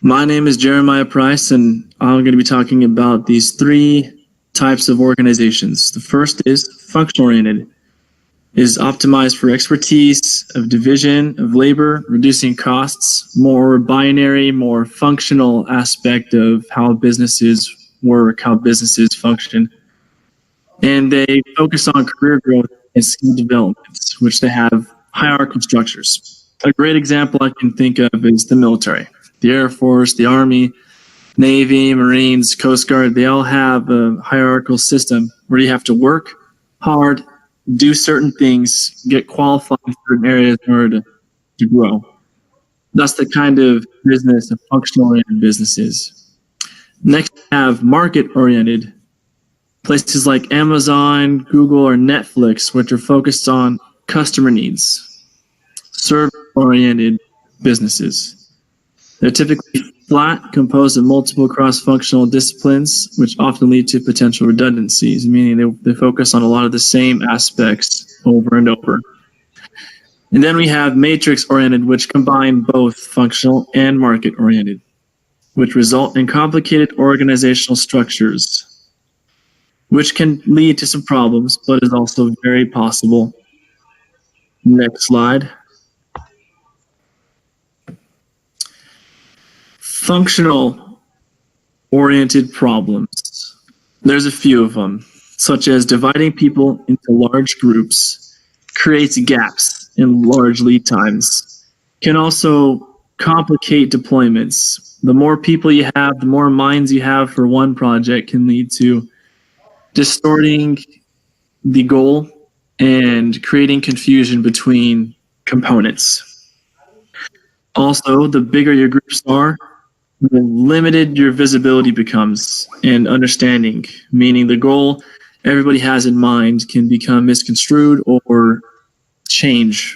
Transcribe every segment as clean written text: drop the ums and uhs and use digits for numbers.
My name is Jeremiah Price, and I'm going to be talking about these three types of organizations. The first is function-oriented. It is optimized for expertise of division of labor, reducing costs, more binary, more functional aspect of how businesses work, how businesses function. And they focus on career growth and skill development, which they have hierarchical structures. A great example I can think of is the military. The Air Force, the Army, Navy, Marines, Coast Guard, they all have a hierarchical system where you have to work hard, do certain things, get qualified in certain areas in order to grow. That's the kind of business a functional-oriented business is. Next, we have market-oriented. Places like Amazon, Google, or Netflix, which are focused on customer needs. Service-oriented businesses. They're typically flat, composed of multiple cross-functional disciplines, which often lead to potential redundancies, meaning they focus on a lot of the same aspects over and over. And then we have matrix-oriented, which combine both functional and market-oriented, which result in complicated organizational structures, which can lead to some problems, but is also very possible. Next slide. Functional oriented problems. There's a few of them, such as dividing people into large groups creates gaps in large lead times, can also complicate deployments. The more people you have, the more minds you have for one project can lead to distorting the goal and creating confusion between components. Also, the bigger your groups are, the limited your visibility becomes and understanding, meaning the goal everybody has in mind can become misconstrued or change.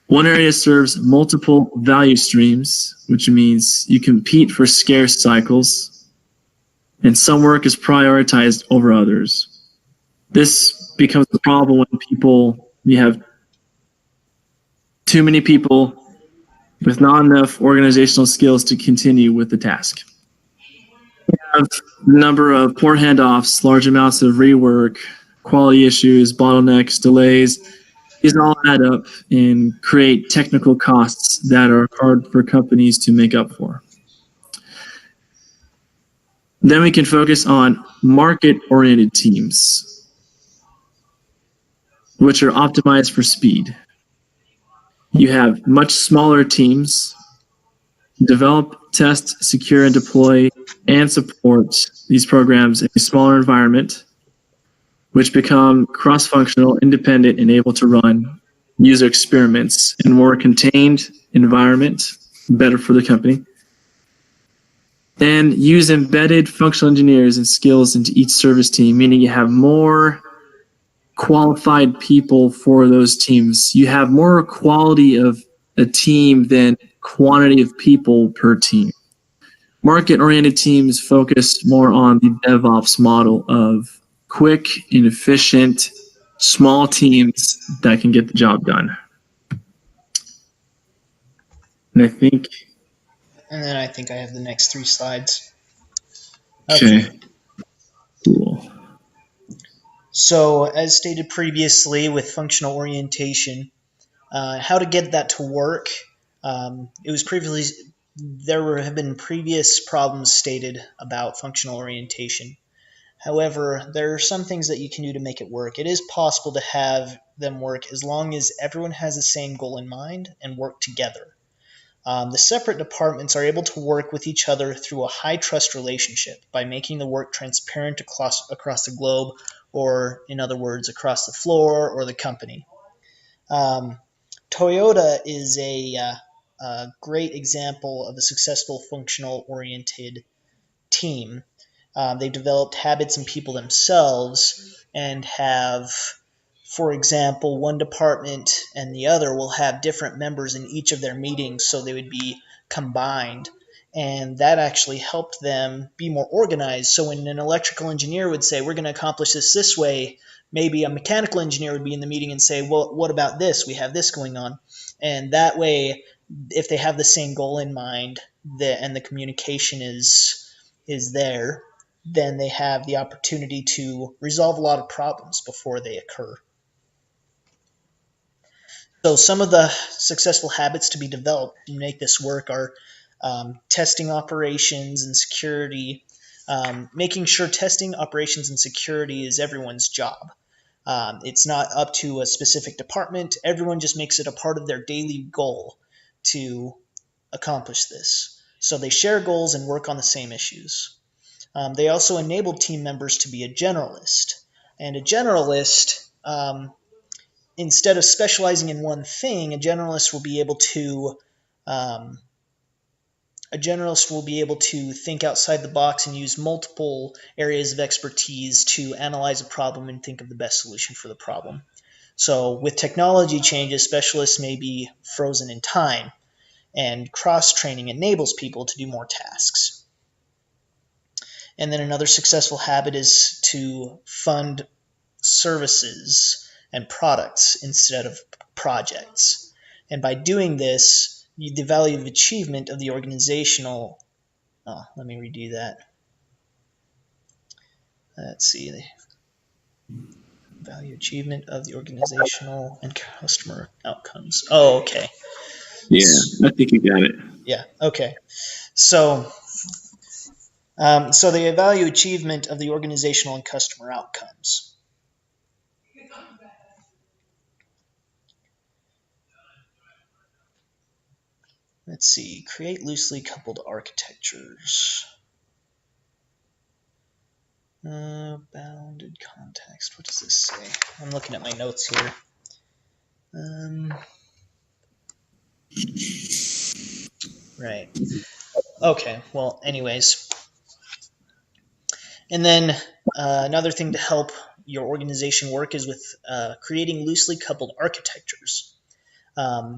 One area serves multiple value streams, which means you compete for scarce cycles, and some work is prioritized over others. This becomes a problem when you have too many people with not enough organizational skills to continue with the task. We have a number of poor handoffs, large amounts of rework, quality issues, bottlenecks, delays. These all add up and create technical costs that are hard for companies to make up for. Then we can focus on market-oriented teams, which are optimized for speed. You have much smaller teams, develop, test, secure, and deploy, and support these programs in a smaller environment, which become cross-functional, independent, and able to run user experiments in a more contained environment, better for the company. And use embedded functional engineers and skills into each service team, meaning you have more qualified people for those teams. You have more quality of a team than quantity of people per team. Market-oriented teams focus more on the DevOps model of quick and efficient, small teams that can get the job done. And then I think I have the next 3 slides. Okay. Cool. So, as stated previously with functional orientation, how to get that to work. There have been previous problems stated about functional orientation. However, there are some things that you can do to make it work. It is possible to have them work as long as everyone has the same goal in mind and work together. The separate departments are able to work with each other through a high trust relationship by making the work transparent across the globe, or in other words, across the floor or the company. Toyota is a great example of a successful functional-oriented team. They've developed habits in people themselves and have, for example, one department and the other will have different members in each of their meetings, so they would be combined. And that actually helped them be more organized. So when an electrical engineer would say, we're going to accomplish this way, maybe a mechanical engineer would be in the meeting and say, well, what about this? We have this going on. And that way if they have the same goal in mind and the communication is there, then they have the opportunity to resolve a lot of problems before they occur. So some of the successful habits to be developed to make this work are testing operations and security, making sure testing operations and security is everyone's job. It's not up to a specific department. Everyone just makes it a part of their daily goal to accomplish this. So they share goals and work on the same issues. They also enabled team members to be a generalist. And a generalist, instead of specializing in one thing, a generalist will be able to think outside the box and use multiple areas of expertise to analyze a problem and think of the best solution for the problem. So with technology changes, specialists may be frozen in time, and cross-training enables people to do more tasks. And then another successful habit is to fund services and products instead of projects. And by doing this, the value of achievement of the organizational, let me redo that. Let's see, the value achievement of the organizational and customer outcomes. Oh, okay. Yeah, I think you got it. Yeah, okay. So the value achievement of the organizational and customer outcomes. Let's see, create loosely coupled architectures. Bounded context, what does this say? I'm looking at my notes here. Right. Okay, well, anyways. And then another thing to help your organization work is with creating loosely coupled architectures.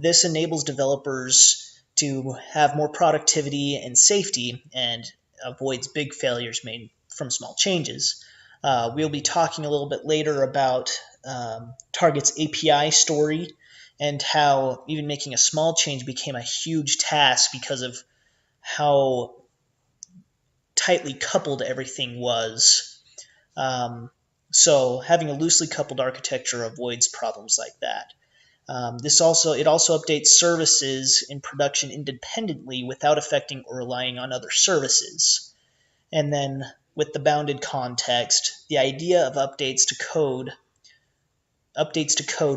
This enables developers to have more productivity and safety and avoids big failures made from small changes. We'll be talking a little bit later about Target's API story and how even making a small change became a huge task because of how tightly coupled everything was. So having a loosely coupled architecture avoids problems like that. It also updates services in production independently without affecting or relying on other services. And then with the bounded context, the idea of updates to code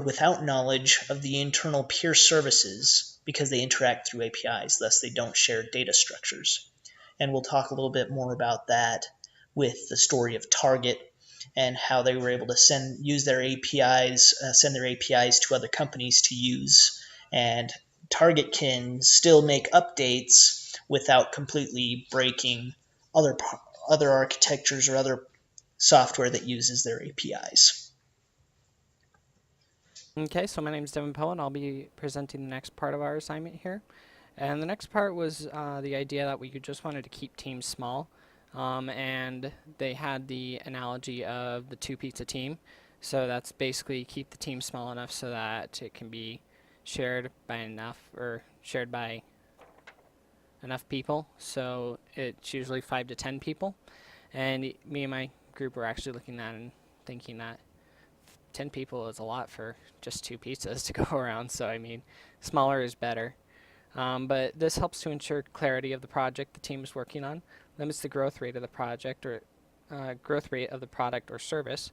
without knowledge of the internal peer services because they interact through APIs, thus they don't share data structures. And we'll talk a little bit more about that with the story of Target and how they were able to send their APIs to other companies to use. And Target can still make updates without completely breaking other architectures or other software that uses their APIs. Okay, so my name is Devin Poe, and I'll be presenting the next part of our assignment here. And the next part was the idea that we just wanted to keep teams small. And they had the analogy of the two-pizza team. So that's basically keep the team small enough so that it can be shared by enough people. So it's usually 5 to 10 people. And me and my group were actually looking at it and thinking that 10 people is a lot for just 2 pizzas to go around. So, I mean, smaller is better. But this helps to ensure clarity of the project the team is working on, limits the growth rate of the product or service,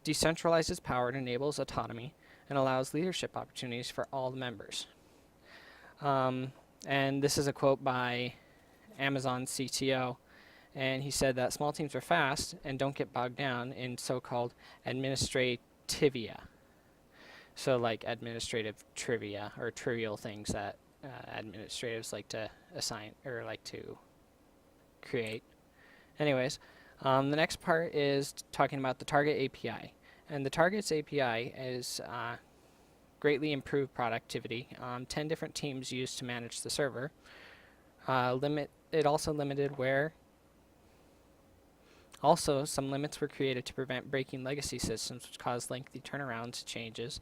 decentralizes power and enables autonomy, and allows leadership opportunities for all the members. And this is a quote by Amazon's CTO, and he said that small teams are fast and don't get bogged down in so-called administrativia. So like administrative trivia or trivial things that administratives like to assign or like to create. Anyways, the next part is talking about the Target API. And the Target's API is greatly improved productivity. 10 different teams used to manage the server. It also limited where. Also, some limits were created to prevent breaking legacy systems, which caused lengthy turnaround changes.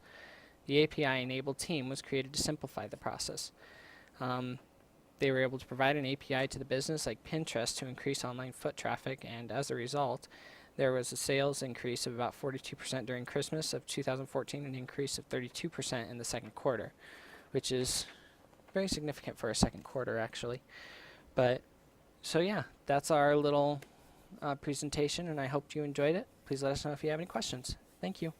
The API-enabled team was created to simplify the process. They were able to provide an API to the business like Pinterest to increase online foot traffic, and as a result, there was a sales increase of about 42% during Christmas of 2014, an increase of 32% in the second quarter, which is very significant for a second quarter, actually. But so yeah, that's our little presentation, and I hope you enjoyed it. Please let us know if you have any questions. Thank you.